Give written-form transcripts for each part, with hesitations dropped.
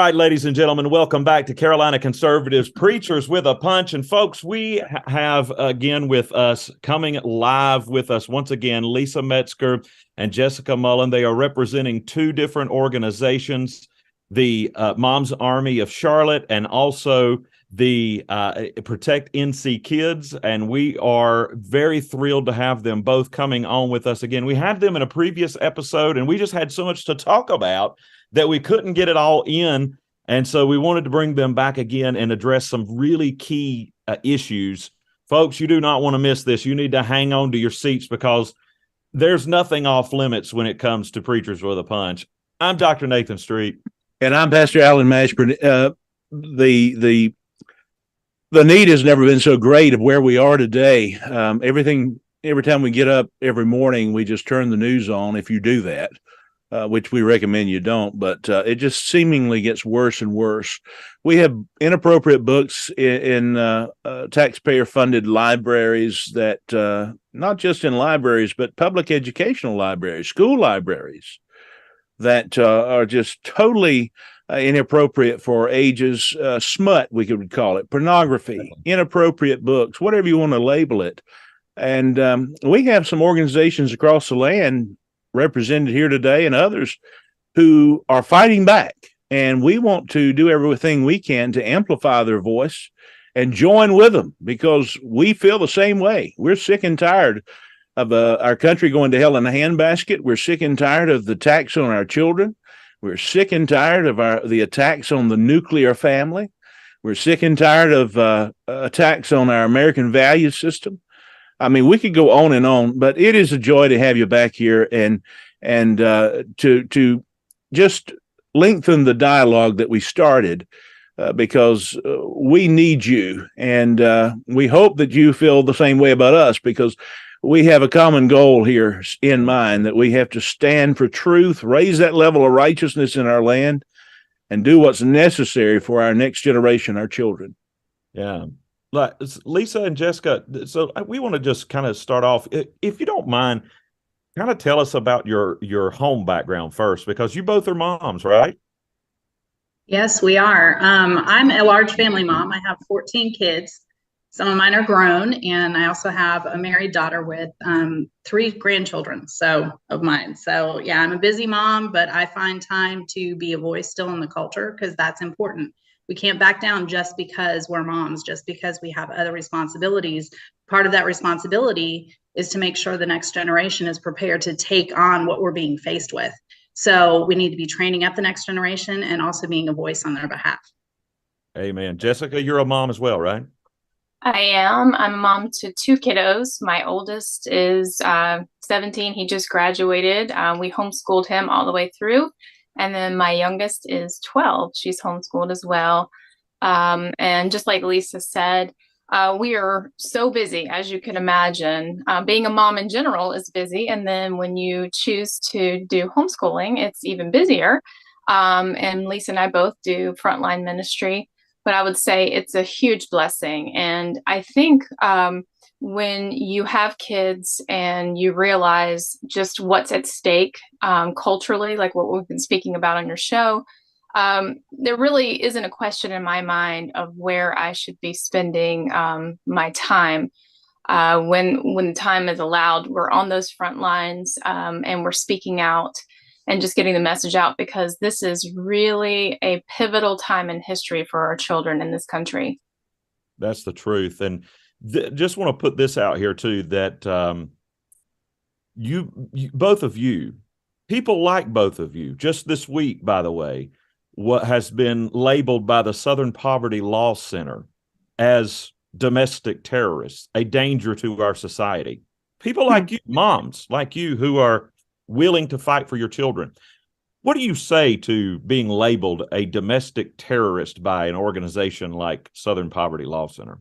right, ladies and gentlemen, welcome back to Carolina Conservatives Preachers with a Punch. And folks, we have again with us, coming live with us once again, Lisa Metzger and Jessica Mullen. They are representing two different organizations, the Mom's Army of Charlotte and also the Protect NC Kids. And we are very thrilled to have them both coming on with us again. We had them in a previous episode, and we just had so much to talk about that we couldn't get it all in. And so we wanted to bring them back again and address some really key issues. Folks, you do not want to miss this. You need to hang on to your seats because there's nothing off limits when it comes to Preachers with a Punch. I'm Dr. Nathan Street. And I'm Pastor Alan Mashburn. The need has never been so great of where we are today. Every time we get up every morning, we just turn the news on, if you do that. Which we recommend you don't, but it just seemingly gets worse and worse. We have inappropriate books in taxpayer-funded libraries that, not just in libraries, but public educational libraries, school libraries, that are just totally inappropriate for ages, smut, we could call it, pornography, inappropriate books, whatever you want to label it. And we have some organizations across the land represented here today and others who are fighting back. And we want to do everything we can to amplify their voice and join with them because we feel the same way. We're sick and tired of our country going to hell in a handbasket. We're sick and tired of the attacks on our children. We're sick and tired of the attacks on the nuclear family. We're sick and tired of attacks on our American value system. I mean, we could go on, but it is a joy to have you back here and to just lengthen the dialogue that we started because we need you, and we hope that you feel the same way about us because we have a common goal here in mind that we have to stand for truth, raise that level of righteousness in our land, and do what's necessary for our next generation, our children. Yeah. Lisa and Jessica, so we want to just kind of start off, if you don't mind, kind of tell us about your home background first, because you both are moms, right? Yes, we are. I'm a large family mom. I have 14 kids. Some of mine are grown, and I also have a married daughter with 3 grandchildren of mine. So yeah, I'm a busy mom, but I find time to be a voice still in the culture because that's important. We can't back down just because we're moms, just because we have other responsibilities. Part of that responsibility is to make sure the next generation is prepared to take on what we're being faced with. So we need to be training up the next generation and also being a voice on their behalf. Amen. Jessica, you're a mom as well, right? I am. I'm a mom to 2 kiddos. My oldest is 17. He just graduated. We homeschooled him all the way through. And then my youngest is 12. She's homeschooled as well. And just like Lisa said, we are so busy, as you can imagine. Being a mom in general is busy. And then when you choose to do homeschooling, it's even busier. And Lisa and I both do frontline ministry. But I would say it's a huge blessing. And I think when you have kids and you realize just what's at stake culturally, like what we've been speaking about on your show, there really isn't a question in my mind of where I should be spending my time. When time is allowed, we're on those front lines and we're speaking out and just getting the message out because this is really a pivotal time in history for our children in this country. That's the truth. And just want to put this out here too, that you both of you, people like both of you, just this week, by the way, what has been labeled by the Southern Poverty Law Center as domestic terrorists, a danger to our society. People like you, moms like you, who are willing to fight for your children. What do you say to being labeled a domestic terrorist by an organization like Southern Poverty Law Center?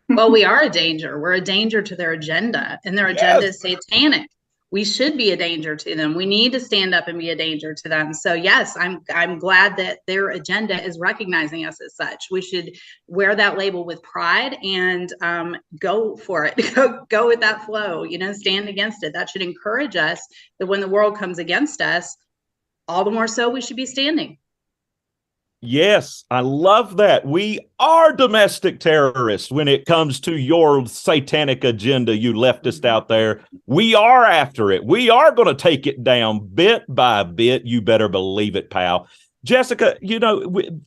Well, we are a danger. We're a danger to their agenda, and their agenda is satanic. We should be a danger to them. We need to stand up and be a danger to them. So yes, I'm glad that their agenda is recognizing us as such. We should wear that label with pride and go for it. Go with that flow, stand against it. That should encourage us that when the world comes against us, all the more so we should be standing. Yes, I love that. We are domestic terrorists when it comes to your satanic agenda, you leftist out there. We are after it. We are going to take it down bit by bit. You better believe it, pal. Jessica,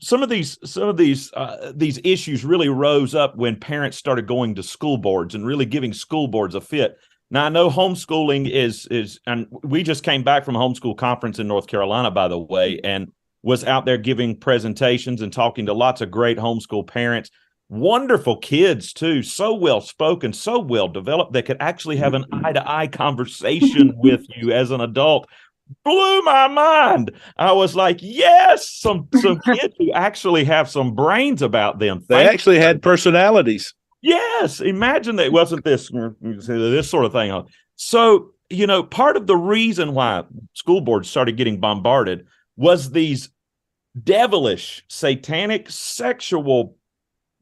some of these issues really rose up when parents started going to school boards and really giving school boards a fit. Now, I know homeschooling is, and we just came back from a homeschool conference in North Carolina, by the way, and was out there giving presentations and talking to lots of great homeschool parents. Wonderful kids, too. So well spoken, so well developed. They could actually have an eye-to-eye conversation with you as an adult. Blew my mind. I was like, yes, some kids who actually have some brains about them. They actually had personalities. Yes, imagine that. It wasn't this sort of thing. So, part of the reason why school boards started getting bombarded was these devilish, satanic, sexual,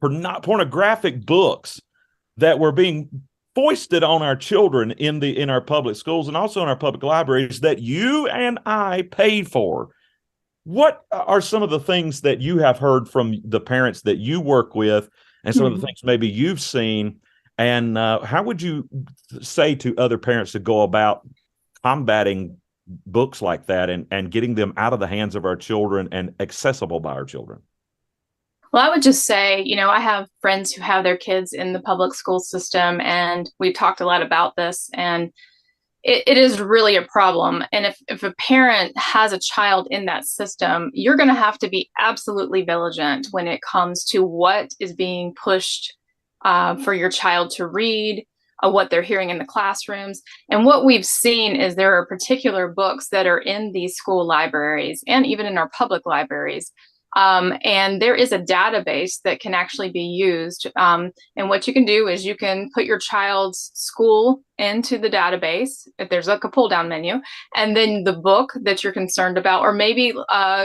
pornographic books that were being foisted on our children in our public schools and also in our public libraries that you and I paid for. What are some of the things that you have heard from the parents that you work with, and some of the things maybe you've seen, and how would you say to other parents to go about combating books like that and getting them out of the hands of our children and accessible by our children? Well, I would just say, I have friends who have their kids in the public school system, and we've talked a lot about this, and it is really a problem. And if a parent has a child in that system, you're going to have to be absolutely vigilant when it comes to what is being pushed for your child to read, what they're hearing in the classrooms. And what we've seen is there are particular books that are in these school libraries and even in our public libraries. And there is a database that can actually be used. And what you can do is you can put your child's school into the database, if there's like a pull down menu, and then the book that you're concerned about, or maybe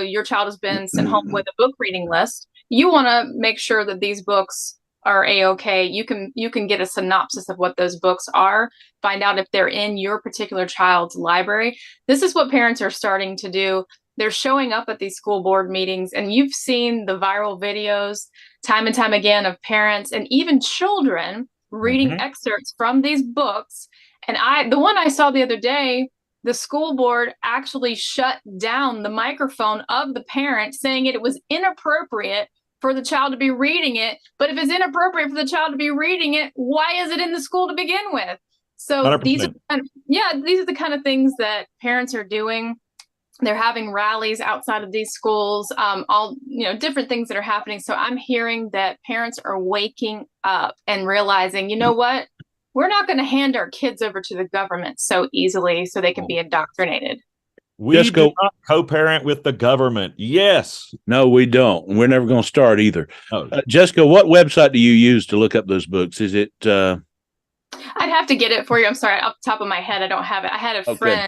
your child has been sent home with a book reading list. You want to make sure that these books are A-OK. You can get a synopsis of what those books are, find out if they're in your particular child's library. This is what parents are starting to do. They're showing up at these school board meetings, and you've seen the viral videos time and time again of parents and even children reading excerpts from these books. And the one I saw the other day, the school board actually shut down the microphone of the parent, saying it was inappropriate for the child to be reading it. But if it's inappropriate for the child to be reading it, why is it in the school to begin with? So 100%. these are the kind of things that parents are doing. They're having rallies outside of these schools, all different things that are happening. So I'm hearing that parents are waking up and realizing, you know what? We're not going to hand our kids over to the government so easily so they can be indoctrinated. We do not co-parent with the government. Yes. No, we don't. We're never going to start either. Oh. Jessica, what website do you use to look up those books? Is it? I'd have to get it for you. I'm sorry. Off the top of my head, I don't have it. I had a friend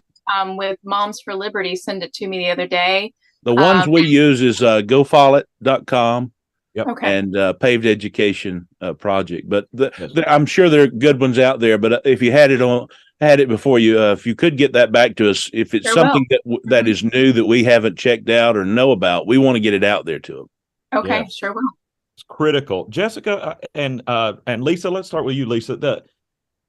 with Moms for Liberty send it to me the other day. The ones we use is GoFollet.com. Yep. Okay. And Paved Education Project. But I'm sure there are good ones out there. But if you had it before you, if you could get that back to us, if it's something that is new that we haven't checked out or know about, we want to get it out there to them. Okay, Yeah. sure will. It's critical. Jessica and Lisa, let's start with you, Lisa.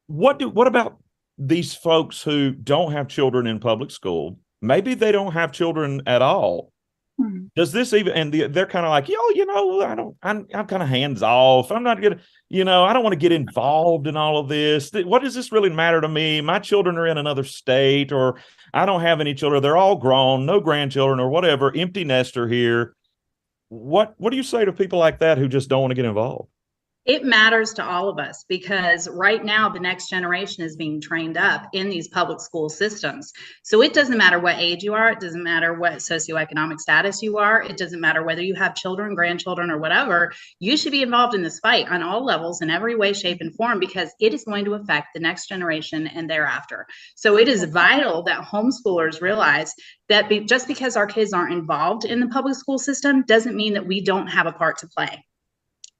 What about these folks who don't have children in public school? Maybe they don't have children at all. Does this even, and they're kind of like, I'm kind of hands off. I'm not gonna, I don't want to get involved in all of this. What does this really matter to me? My children are in another state, or I don't have any children. They're all grown, no grandchildren or whatever, empty nester here. What do you say to people like that who just don't want to get involved? It matters to all of us because right now the next generation is being trained up in these public school systems. So it doesn't matter what age you are. It doesn't matter what socioeconomic status you are. It doesn't matter whether you have children, grandchildren, or whatever. You should be involved in this fight on all levels in every way, shape, and form, because it is going to affect the next generation and thereafter. So it is vital that homeschoolers realize that just because our kids aren't involved in the public school system doesn't mean that we don't have a part to play.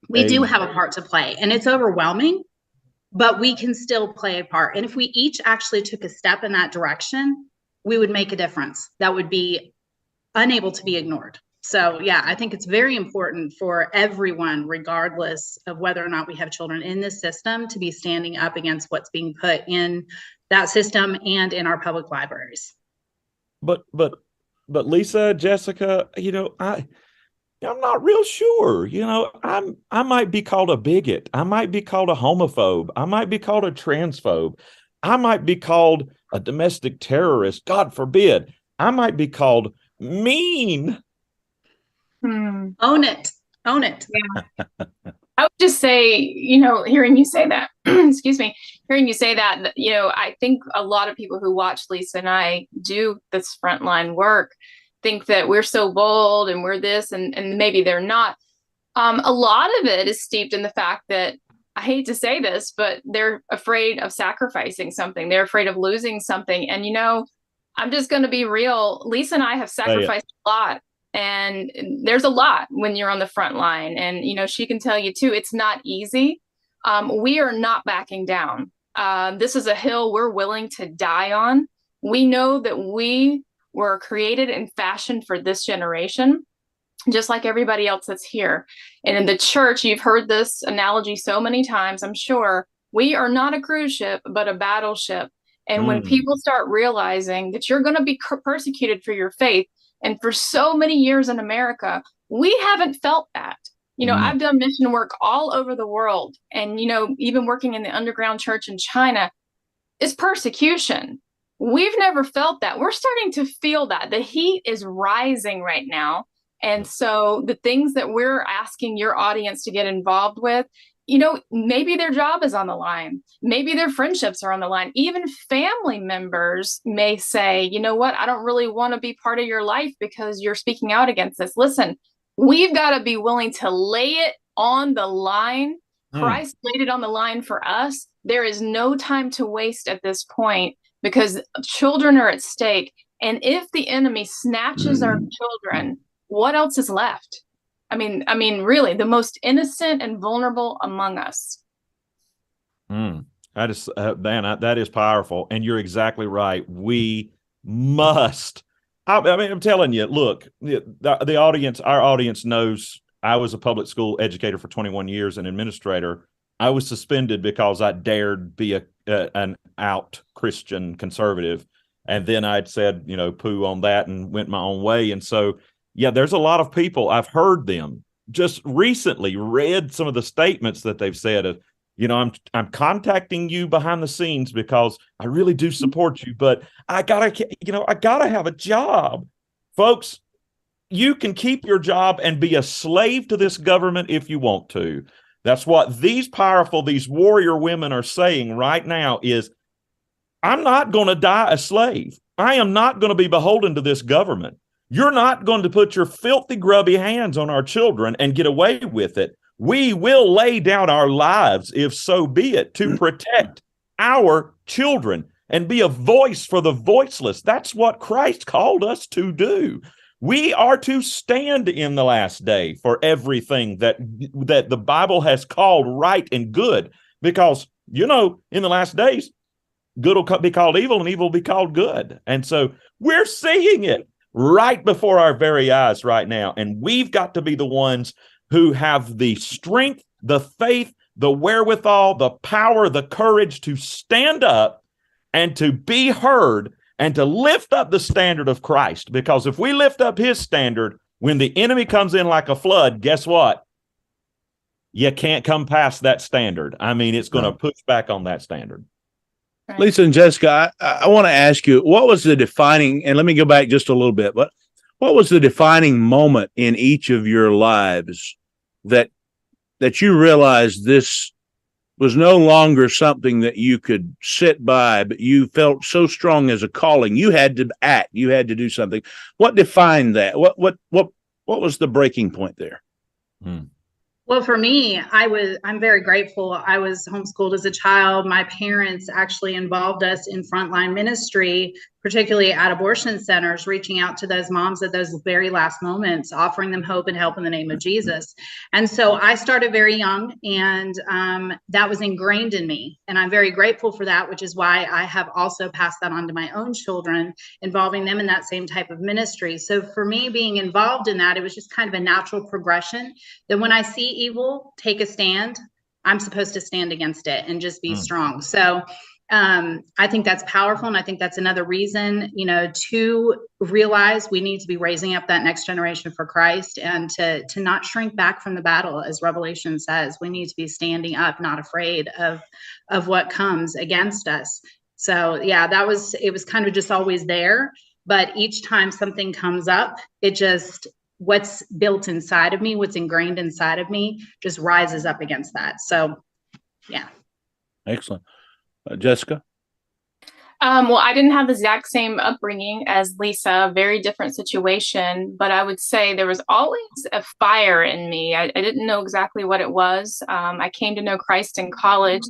We do have a part to play, and it's overwhelming, but we can still play a part. And if we each actually took a step in that direction, we would make a difference that would be unable to be ignored. So yeah, I think it's very important for everyone, regardless of whether or not we have children in this system, to be standing up against what's being put in that system and in our public libraries. But Lisa, Jessica, I'm not real sure. I might be called a bigot. I might be called a homophobe. I might be called a transphobe. I might be called a domestic terrorist. God forbid. I might be called mean. Own it. Own it. Yeah. I would just say, hearing you say that, excuse me, hearing you say that, I think a lot of people who watch Lisa and I do this frontline work think that we're so bold and we're this, and maybe they're not. A lot of it is steeped in the fact that, I hate to say this, but they're afraid of sacrificing something. They're afraid of losing something. And, I'm just going to be real. Lisa and I have sacrificed a lot. And there's a lot when you're on the front line. And, she can tell you too, it's not easy. We are not backing down. This is a hill we're willing to die on. We know that we were created and fashioned for this generation, just like everybody else that's here. And in the church, you've heard this analogy so many times, I'm sure. We are not a cruise ship, but a battleship. And when people start realizing that you're going to be persecuted for your faith, and for so many years in America, we haven't felt that. I've done mission work all over the world. And, even working in the underground church in China is persecution. We've never felt that. We're starting to feel that. The heat is rising right now. And so the things that we're asking your audience to get involved with, maybe their job is on the line. Maybe their friendships are on the line. Even family members may say, you know what, I don't really want to be part of your life because you're speaking out against this. Listen, we've got to be willing to lay it on the line. Christ laid it on the line for us. There is no time to waste at this point because children are at stake. And if the enemy snatches our children, what else is left? I mean, really, the most innocent and vulnerable among us. That is, man, that is powerful. And you're exactly right. We must. I'm telling you, look, the audience, our audience knows I was a public school educator for 21 years, an administrator. I was suspended because I dared be an out Christian conservative. And then I'd said, poo on that and went my own way. And so, yeah, there's a lot of people, I've heard them just recently read some of the statements that they've said of, I'm contacting you behind the scenes because I really do support you, but I gotta have a job. Folks, you can keep your job and be a slave to this government if you want to. That's what these warrior women are saying right now is, I'm not going to die a slave. I am not going to be beholden to this government. You're not going to put your filthy, grubby hands on our children and get away with it. We will lay down our lives, if so be it, to protect our children and be a voice for the voiceless. That's what Christ called us to do. We are to stand in the last day for everything that the Bible has called right and good, because, in the last days, good will be called evil and evil will be called good. And so we're seeing it right before our very eyes right now. And we've got to be the ones who have the strength, the faith, the wherewithal, the power, the courage to stand up and to be heard and to lift up the standard of Christ. Because if we lift up his standard, when the enemy comes in like a flood, guess what? You can't come past that standard. It's going to push back on that standard. Lisa and Jessica, I want to ask you, what was the defining, and let me go back just a little bit, but what was the defining moment in each of your lives that you realized this was no longer something that you could sit by, but you felt so strong as a calling, you had to act, you had to do something? What defined that? What was the breaking point there? Well, for me, I'm very grateful. I was homeschooled as a child. My parents actually involved us in frontline ministry, particularly at abortion centers, reaching out to those moms at those very last moments, offering them hope and help in the name of Jesus. And so I started very young, and that was ingrained in me. And I'm very grateful for that, which is why I have also passed that on to my own children, involving them in that same type of ministry. So for me, being involved in that, it was just kind of a natural progression that when I see evil take a stand, I'm supposed to stand against it and just be strong. So I think that's powerful. And I think that's another reason, to realize we need to be raising up that next generation for Christ, and to not shrink back from the battle. As Revelation says, we need to be standing up, not afraid of what comes against us. So yeah, it was kind of just always there. But each time something comes up, what's built inside of me, what's ingrained inside of me just rises up against that. So yeah. Excellent. Jessica? Well, I didn't have the exact same upbringing as Lisa, very different situation, but I would say there was always a fire in me. I didn't know exactly what it was. I came to know Christ in college,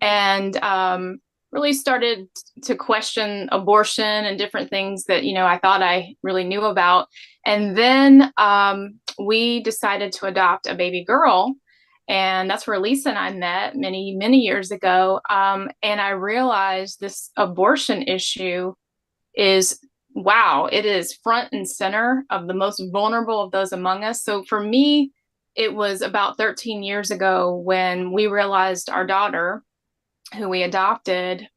and really started to question abortion and different things that, I thought I really knew about. And then we decided to adopt a baby girl. And that's where Lisa and I met many, many years ago. And I realized this abortion issue is, wow, it is front and center of the most vulnerable of those among us. So for me, it was about 13 years ago when we realized our daughter, who we adopted,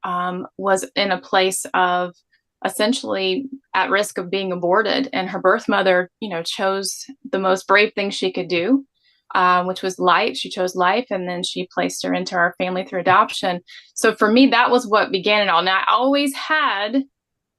was in a place of essentially at risk of being aborted. And her birth mother, chose the most brave thing she could do, which was life. She chose life, and then she placed her into our family through adoption. So for me, that was what began it all. Now, I always had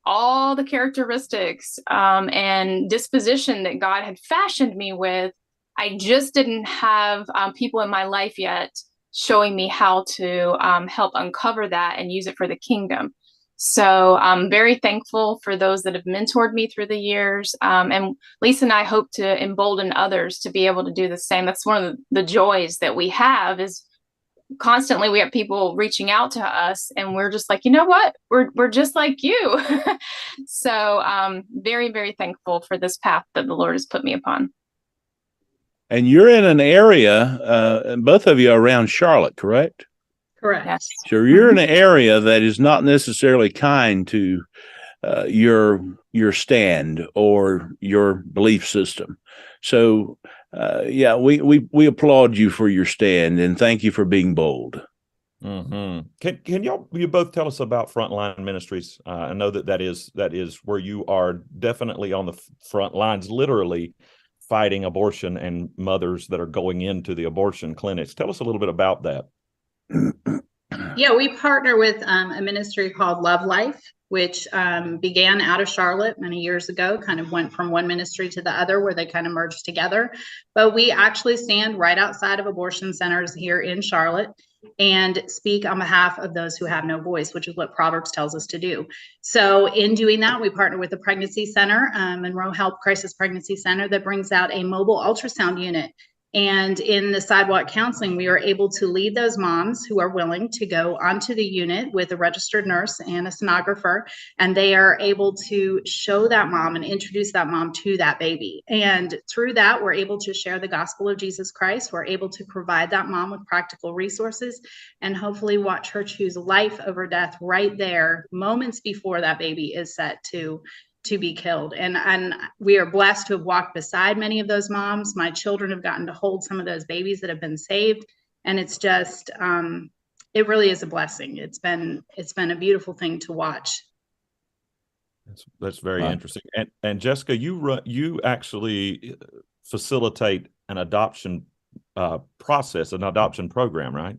all the characteristics and disposition that God had fashioned me with. I just didn't have people in my life yet showing me how to help uncover that and use it for the kingdom. So I'm very thankful for those that have mentored me through the years. And Lisa and I hope to embolden others to be able to do the same. That's one of the joys that we have, is constantly we have people reaching out to us, and we're just like, you know what, we're just like you. So very, very thankful for this path that the Lord has put me upon. And you're in an area, and both of you are around Charlotte, correct? Correct. Yes. So you're in an area that is not necessarily kind to your stand or your belief system. So yeah, we applaud you for your stand, and thank you for being bold. Mm-hmm. Can you both tell us about Frontline Ministries? I know that is where you are definitely on the front lines, literally fighting abortion and mothers that are going into the abortion clinics. Tell us a little bit about that. Yeah, we partner with a ministry called Love Life, which began out of Charlotte many years ago, kind of went from one ministry to the other where they kind of merged together. But we actually stand right outside of abortion centers here in Charlotte and speak on behalf of those who have no voice, which is what Proverbs tells us to do. So in doing that, we partner with the Pregnancy Center, Monroe Health Crisis Pregnancy Center, that brings out a mobile ultrasound unit. And in the sidewalk counseling, we are able to lead those moms who are willing to go onto the unit with a registered nurse and a sonographer, and they are able to show that mom and introduce that mom to that baby. And through that, we're able to share the gospel of Jesus Christ. We're able to provide that mom with practical resources and hopefully watch her choose life over death right there, moments before that baby is set to be killed. And we are blessed to have walked beside many of those moms. My children have gotten to hold some of those babies that have been saved. And it's just, it really is a blessing. It's been a beautiful thing to watch. That's very interesting. And Jessica, you actually facilitate an adoption process, an adoption program, right?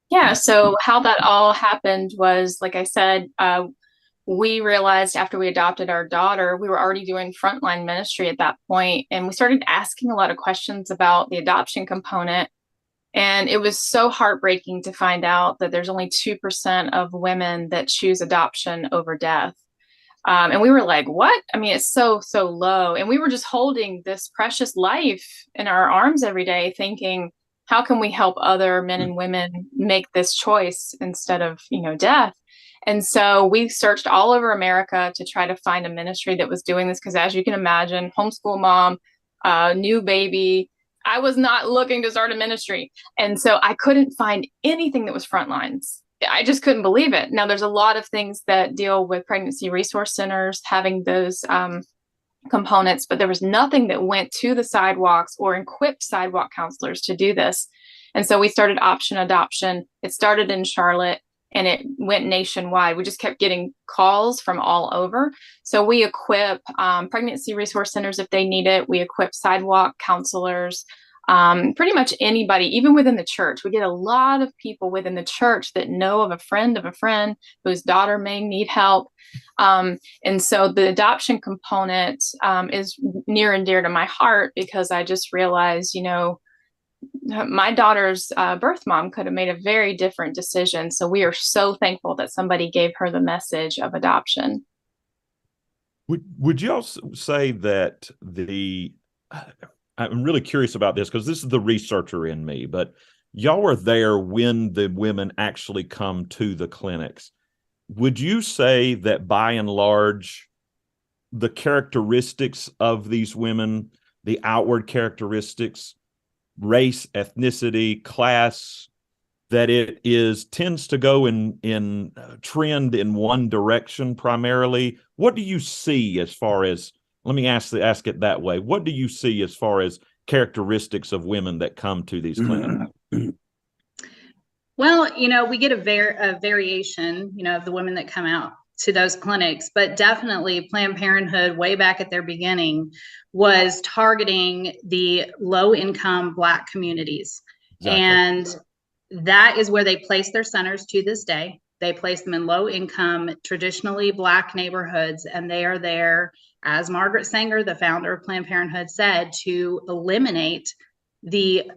Yeah. So how that all happened was, like I said, we realized after we adopted our daughter, we were already doing frontline ministry at that point, and we started asking a lot of questions about the adoption component. And it was so heartbreaking to find out that there's only 2% of women that choose adoption over death. And we were like, what? I mean, it's so low. And we were just holding this precious life in our arms every day, thinking, how can we help other men and women make this choice instead of, death? And so we searched all over America to try to find a ministry that was doing this. Because as you can imagine, homeschool mom, new baby, I was not looking to start a ministry. And so I couldn't find anything that was Frontlines. I just couldn't believe it. Now, there's a lot of things that deal with pregnancy resource centers having those components, but there was nothing that went to the sidewalks or equipped sidewalk counselors to do this. And so we started Option Adoption. It started in Charlotte and it went nationwide. We just kept getting calls from all over. So we equip pregnancy resource centers if they need it. We equip sidewalk counselors, pretty much anybody, even within the church. We get a lot of people within the church that know of a friend whose daughter may need help. And so the adoption component is near and dear to my heart, because I just realized, my daughter's birth mom could have made a very different decision. So we are so thankful that somebody gave her the message of adoption. Would y'all say that I'm really curious about this because this is the researcher in me, but y'all were there when the women actually come to the clinics. Would you say that by and large, the characteristics of these women, the outward characteristics, race, ethnicity, class, that it tends to go in trend in one direction primarily? What do you see as far as, let me ask it that way. What do you see as far as characteristics of women that come to these clinics? Well, we get a variation, of the women that come out to those clinics, but definitely Planned Parenthood way back at their beginning was targeting the low income Black communities. Exactly. And that is where they place their centers to this day. They place them in low income, traditionally Black neighborhoods, and they are there, as Margaret Sanger, the founder of Planned Parenthood, said, to eliminate the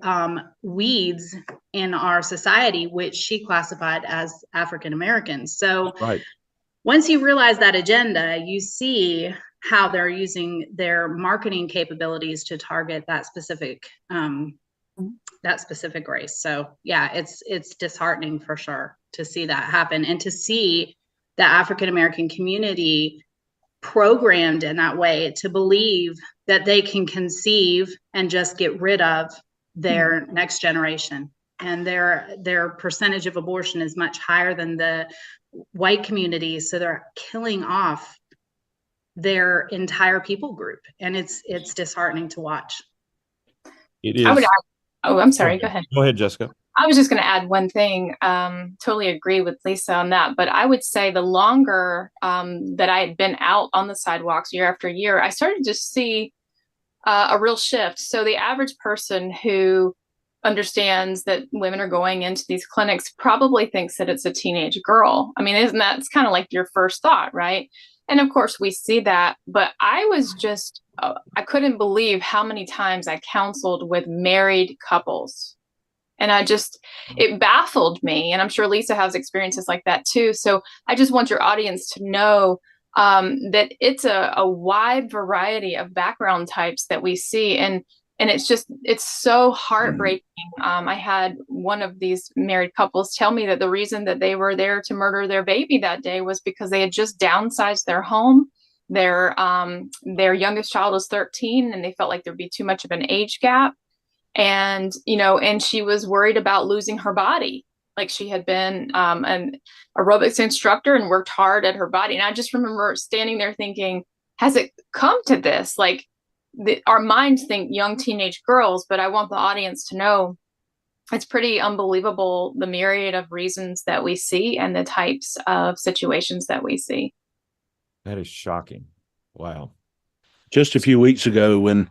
weeds in our society, which she classified as African Americans. So right. Once you realize that agenda, you see how they're using their marketing capabilities to target that specific race. So yeah, it's disheartening for sure to see that happen, and to see the African American community programmed in that way to believe that they can conceive and just get rid of their next generation. And their percentage of abortion is much higher than the white communities. So they're killing off their entire people group. And it's disheartening to watch. It is. I'm sorry. Go ahead. Go ahead, Jessica. I was just going to add one thing. Totally agree with Lisa on that. But I would say the longer that I had been out on the sidewalks year after year, I started to see a real shift. So the average person who understands that women are going into these clinics probably thinks that it's a teenage girl. I mean, it's kind of like your first thought, right? And of course we see that, but I was just, I couldn't believe how many times I counseled with married couples. And it baffled me. And I'm sure Lisa has experiences like that too. So I just want your audience to know that it's a wide variety of background types that we see. And it's so heartbreaking. I had one of these married couples tell me that the reason that they were there to murder their baby that day was because they had just downsized their home. Their youngest child was 13 and they felt like there'd be too much of an age gap. And, and she was worried about losing her body. Like she had been an aerobics instructor and worked hard at her body. And I just remember standing there thinking, has it come to this? Like our minds think young teenage girls, but I want the audience to know it's pretty unbelievable, the myriad of reasons that we see and the types of situations that we see. That is shocking. Wow. Just a few weeks ago, when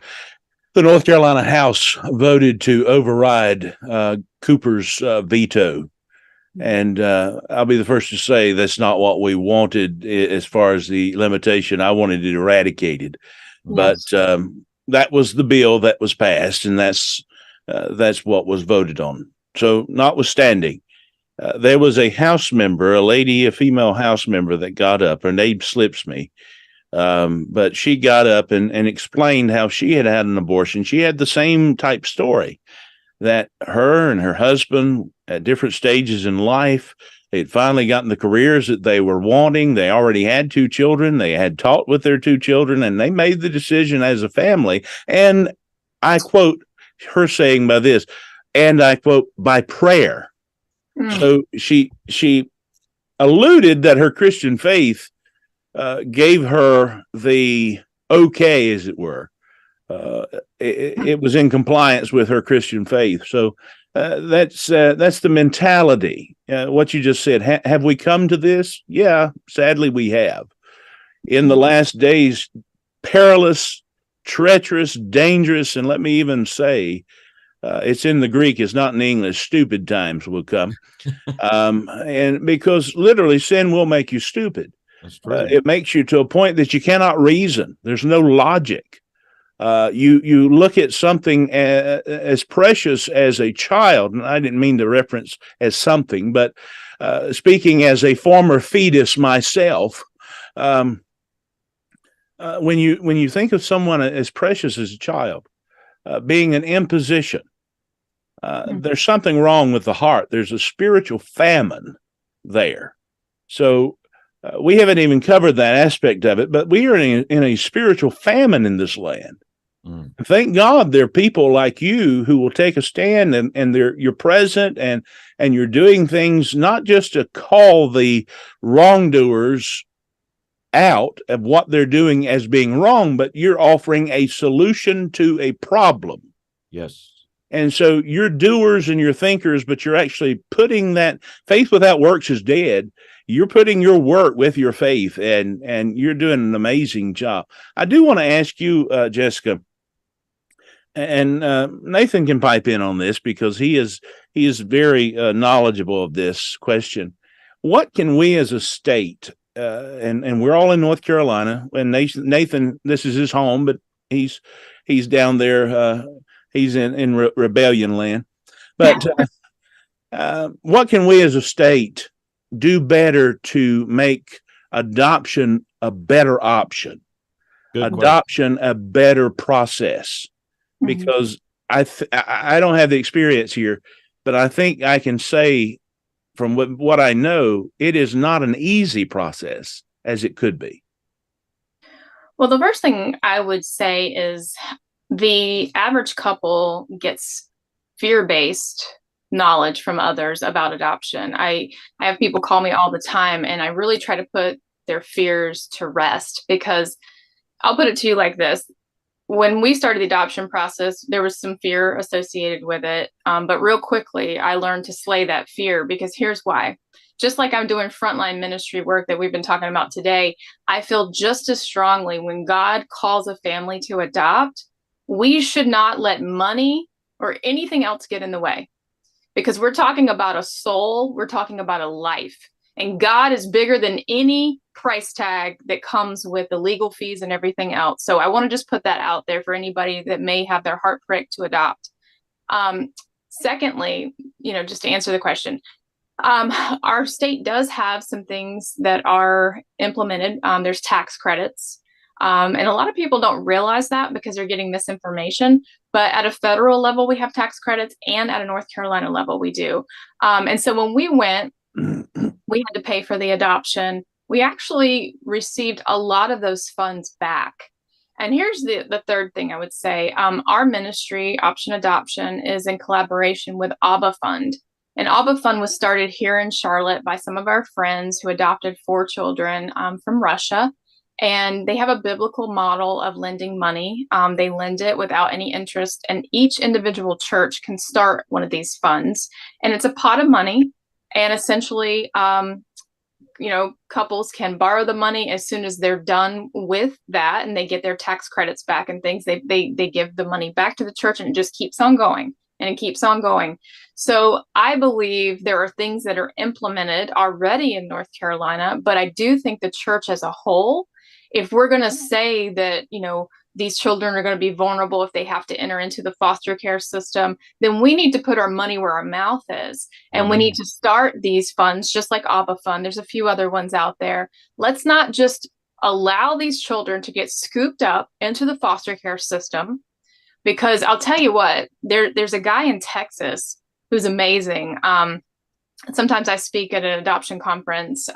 the North Carolina House voted to override Cooper's veto, and I'll be the first to say that's not what we wanted as far as the limitation. I wanted it eradicated. But that was the bill that was passed, and that's what was voted on. So notwithstanding, there was a House member, a female House member that got up. Her name slips me. But she got up and explained how she had an abortion. She had the same type story, that her and her husband at different stages in life, They had finally gotten the careers that they were wanting. They already had 2 children. They had taught with their 2 children, and they made the decision as a family. And I quote her saying by this, and I quote, by prayer. So she alluded that her Christian faith gave her the okay, as it were. It was in compliance with her Christian faith. So that's the mentality. What you just said. Have we come to this? Yeah, sadly we have. In the last days, perilous, treacherous, dangerous, and let me even say, it's in the Greek, it's not in English, stupid times will come. And because literally sin will make you stupid. That's true. It makes you to a point that you cannot reason. There's no logic. You look at something as precious as a child, and I didn't mean to reference as something, but speaking as a former fetus myself, when you think of someone as precious as a child, being an imposition, there's something wrong with the heart. There's a spiritual famine there. So we haven't even covered that aspect of it, but we are in a spiritual famine in this land. Thank God there are people like you who will take a stand, and you're present and you're doing things not just to call the wrongdoers out of what they're doing as being wrong, but you're offering a solution to a problem. Yes. And so you're doers and you're thinkers, but you're actually putting that faith without works is dead. You're putting your work with your faith, and you're doing an amazing job. I do want to ask you, Jessica, and Nathan can pipe in on this because he is very knowledgeable of this question. What can we as a state, and we're all in North Carolina, and Nathan, this is his home, but he's down there. He's in rebellion land. But what can we as a state do better to make adoption a better option? Adoption a better process? Because I don't have the experience here, but I think I can say from what I know, it is not an easy process as it could be. Well, the first thing I would say is the average couple gets fear-based knowledge from others about adoption. I have people call me all the time, and I really try to put their fears to rest, because I'll put it to you like this. When we started the adoption process, there was some fear associated with it. But real quickly, I learned to slay that fear, because here's why. Just like I'm doing frontline ministry work that we've been talking about today, I feel just as strongly when God calls a family to adopt, we should not let money or anything else get in the way, because we're talking about a soul, we're talking about a life, and God is bigger than any price tag that comes with the legal fees and everything else. So I want to just put that out there for anybody that may have their heart pricked to adopt. Secondly, just to answer the question, our state does have some things that are implemented. There's tax credits. And a lot of people don't realize that because they're getting misinformation. But at a federal level, we have tax credits, and at a North Carolina level, we do. And so when we went, we had to pay for the adoption. We actually received a lot of those funds back. And here's the third thing I would say. Our ministry, Option Adoption, is in collaboration with ABBA Fund. And ABBA Fund was started here in Charlotte by some of our friends who adopted 4 children from Russia. And they have a biblical model of lending money. They lend it without any interest, and each individual church can start one of these funds. And it's a pot of money. And essentially, couples can borrow the money as soon as they're done with that, and they get their tax credits back and things. They give the money back to the church, and it just keeps on going, and it keeps on going. So I believe there are things that are implemented already in North Carolina, but I do think the church as a whole, if we're going to say that, these children are going to be vulnerable if they have to enter into the foster care system, then we need to put our money where our mouth is. And we need to start these funds, just like ABBA Fund. There's a few other ones out there. Let's not just allow these children to get scooped up into the foster care system, because I'll tell you what, there's a guy in Texas who's amazing. sometimes I speak at an adoption conference,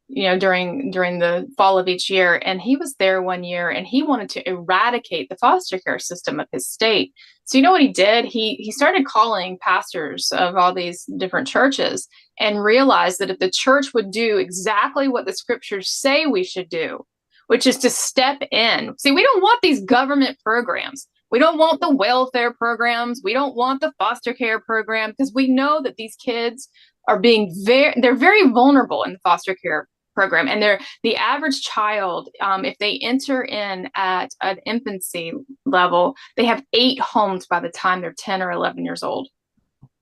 during the fall of each year. And he was there one year and he wanted to eradicate the foster care system of his state. So you know what he did? He started calling pastors of all these different churches and realized that if the church would do exactly what the scriptures say we should do, which is to step in. See, we don't want these government programs. We don't want the welfare programs. We don't want the foster care program, because we know that these kids are they're very vulnerable in the foster care program. And the average child, if they enter in at an infancy level, they have 8 homes by the time they're 10 or 11 years old.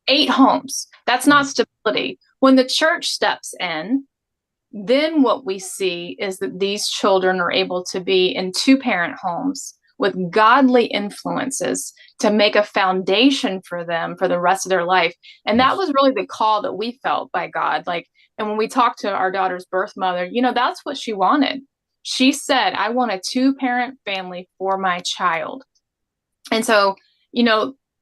8 homes. That's not stability. When the church steps in, then what we see is that these children are able to be in 2-parent homes with godly influences to make a foundation for them for the rest of their life. And that was really the call that we felt by God. And when we talked to our daughter's birth mother, that's what she wanted. She said, I want a 2-parent family for my child. And so,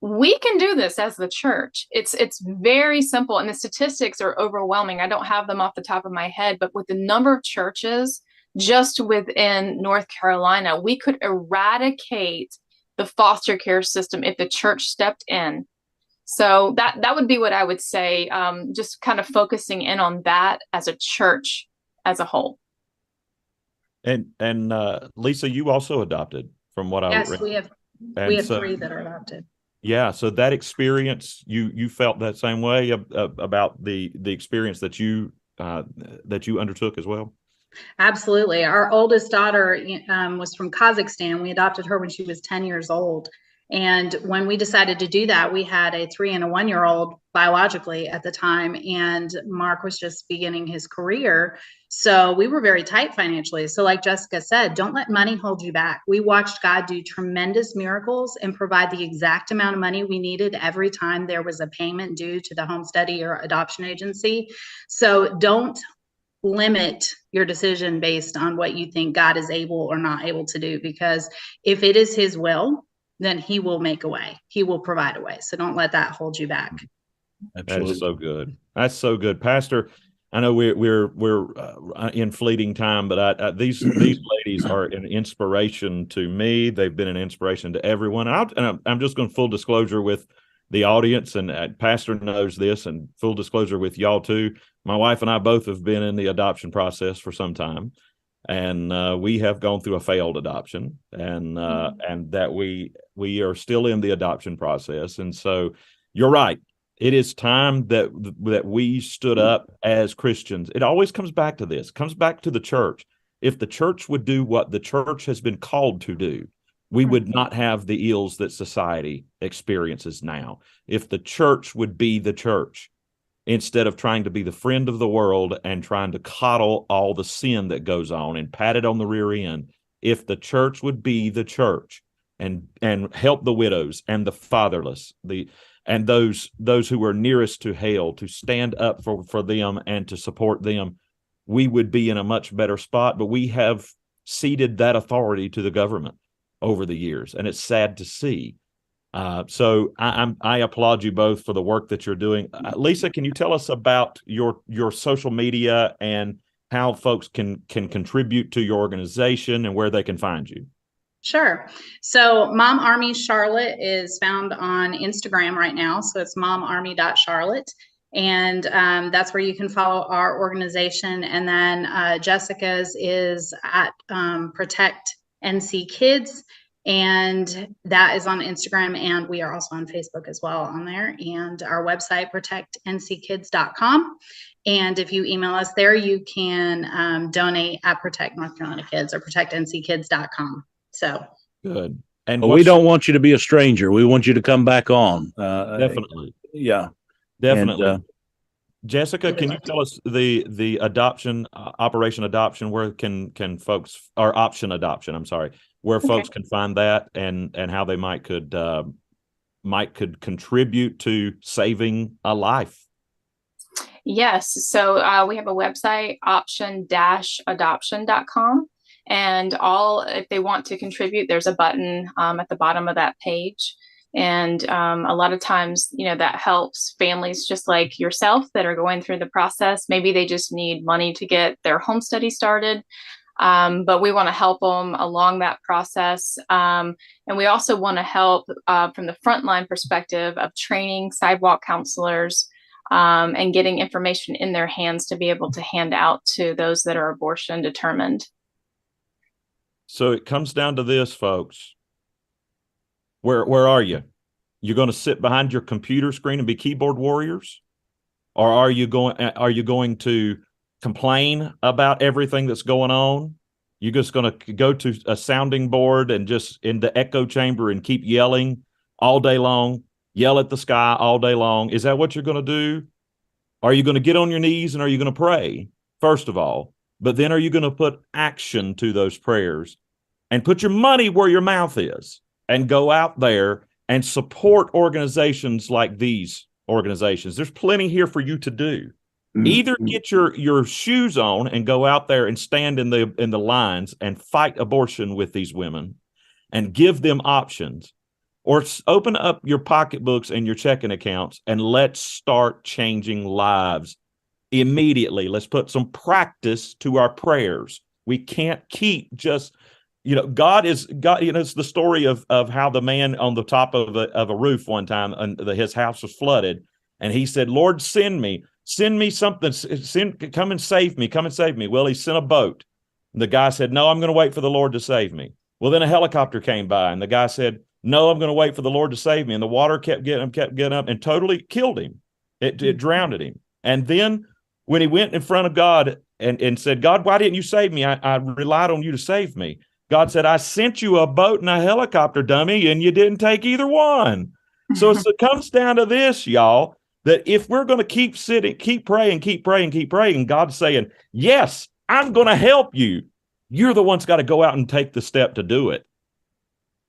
we can do this as the church. It's very simple, and the statistics are overwhelming. I don't have them off the top of my head, but with the number of churches just within North Carolina, we could eradicate the foster care system if the church stepped in. So that would be what I would say, just kind of focusing in on that as a church as a whole. And Lisa, you also adopted, from what I read. Yes, we have 3 that are adopted. Yeah, so that experience, you felt that same way about the experience that you undertook as well? Absolutely. Our oldest daughter was from Kazakhstan. We adopted her when she was 10 years old. And when we decided to do that, we had a 3 and a 1-year-old biologically at the time, and Mark was just beginning his career. So we were very tight financially. So like Jessica said, don't let money hold you back. We watched God do tremendous miracles and provide the exact amount of money we needed every time there was a payment due to the home study or adoption agency. So don't limit your decision based on what you think God is able or not able to do, because if it is his will, then he will make a way. He will provide a way. So don't let that hold you back. Absolutely. That is so good. That's so good, Pastor. I know we're in fleeting time, but these ladies are an inspiration to me. They've been an inspiration to everyone. And I'm just going full disclosure with the audience, and Pastor knows this, and full disclosure with y'all too. My wife and I both have been in the adoption process for some time, and we have gone through a failed adoption, and that we are still in the adoption process. And so you're right. It is time that we stood up as Christians. It always comes back to this, comes back to the church. If the church would do what the church has been called to do, we would not have the ills that society experiences now. If the church would be the church, instead of trying to be the friend of the world and trying to coddle all the sin that goes on and pat it on the rear end, if the church would be the church and help the widows and the fatherless, and those who are nearest to hell, to stand up for them and to support them, we would be in a much better spot. But we have ceded that authority to the government over the years, and it's sad to see. So I applaud you both for the work that you're doing. Lisa, can you tell us about your social media and how folks can contribute to your organization and where they can find you? Sure. So Mom Army Charlotte is found on Instagram right now. So it's momarmy.charlotte. And that's where you can follow our organization. And then Jessica's is at Protect NC Kids. And that is on Instagram. And we are also on Facebook as well on there. And our website, protectnckids.com. And if you email us there, you can donate at Protect North Carolina Kids or protectnckids.com. So good. And we don't want you to be a stranger. We want you to come back on. Definitely. Yeah, definitely. And, Jessica, can you tell us the adoption, Operation Adoption, where can folks, or Option Adoption, I'm sorry, where folks can find that and how they could contribute to saving a life? Yes. So we have a website, option-adoption.com. And if they want to contribute, there's a button at the bottom of that page. And a lot of times, that helps families just like yourself that are going through the process. Maybe they just need money to get their home study started. But we want to help them along that process. And we also want to help from the frontline perspective of training sidewalk counselors and getting information in their hands to be able to hand out to those that are abortion determined. So it comes down to this, folks. Where are you? You're going to sit behind your computer screen and be keyboard warriors? Or are you going to complain about everything that's going on? You're just going to go to a sounding board and just in the echo chamber and keep yelling all day long, yell at the sky all day long? Is that what you're going to do? Are you going to get on your knees and are you going to pray, first of all? But then are you going to put action to those prayers and put your money where your mouth is and go out there and support organizations like these organizations? There's plenty here for you to do. Either get your shoes on and go out there and stand in the lines and fight abortion with these women and give them options, or open up your pocketbooks and your checking accounts and let's start changing lives immediately. Let's put some practice to our prayers. We can't keep just, God, it's the story of how the man on the top of a roof one time, and his house was flooded, and he said, "Lord, send me something, come and save me. Well, he sent a boat. The guy said, "No, I'm going to wait for the Lord to save me." Well, then a helicopter came by and the guy said, "No, I'm going to wait for the Lord to save me." And the water kept getting up and totally killed him. It drowned him. And then when he went in front of God and said, "God, why didn't you save me? I relied on you to save me." God said, "I sent you a boat and a helicopter, dummy, and you didn't take either one." So it comes down to this, y'all, that if we're going to keep sitting, keep praying, God's saying, "Yes, I'm going to help you." You're the one's got to go out and take the step to do it.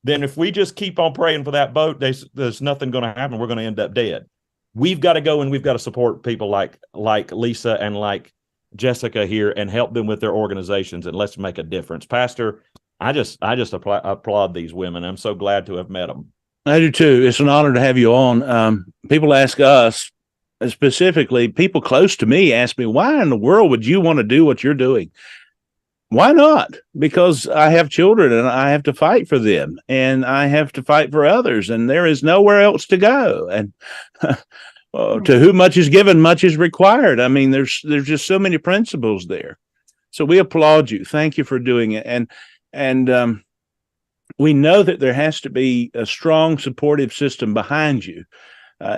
Then if we just keep on praying for that boat, there's nothing going to happen. We're going to end up dead. We've got to go and we've got to support people like Lisa and like Jessica here and help them with their organizations, and let's make a difference. Pastor, I just applaud these women. I'm so glad to have met them. I do too. It's an honor to have you on. People ask us, specifically, people close to me ask me, why in the world would you want to do what you're doing? Why not? Because I have children and I have to fight for them and I have to fight for others, and there is nowhere else to go. And to whom much is given, much is required. I mean, there's just so many principles there. So we applaud you. Thank you for doing it. And we know that there has to be a strong supportive system behind you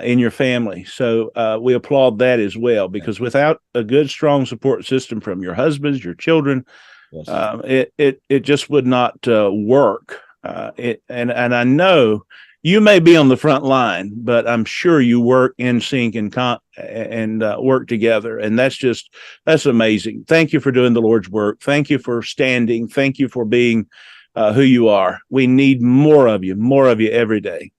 in your family. So we applaud that as well, because without a good, strong support system from your husbands, your children, yes, it just would not work. And I know you may be on the front line, but I'm sure you work in sync and work together. And that's amazing. Thank you for doing the Lord's work. Thank you for standing. Thank you for being who you are. We need more of you every day.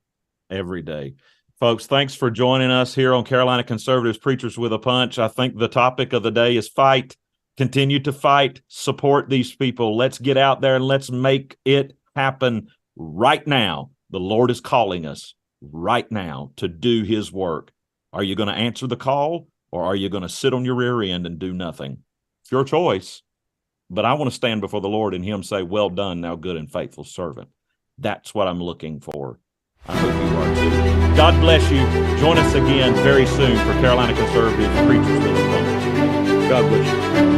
Every day. Folks, thanks for joining us here on Carolina Conservatives Preachers with a Punch. I think the topic of the day is fight. Continue to fight. Support these people. Let's get out there and let's make it happen right now. The Lord is calling us right now to do his work. Are you going to answer the call, or are you going to sit on your rear end and do nothing? It's your choice. But I want to stand before the Lord and him say, "Well done, thou good and faithful servant." That's what I'm looking for. I hope you are too. God bless you. Join us again very soon for Carolina Conservatives Preachers with a Punch. God bless you.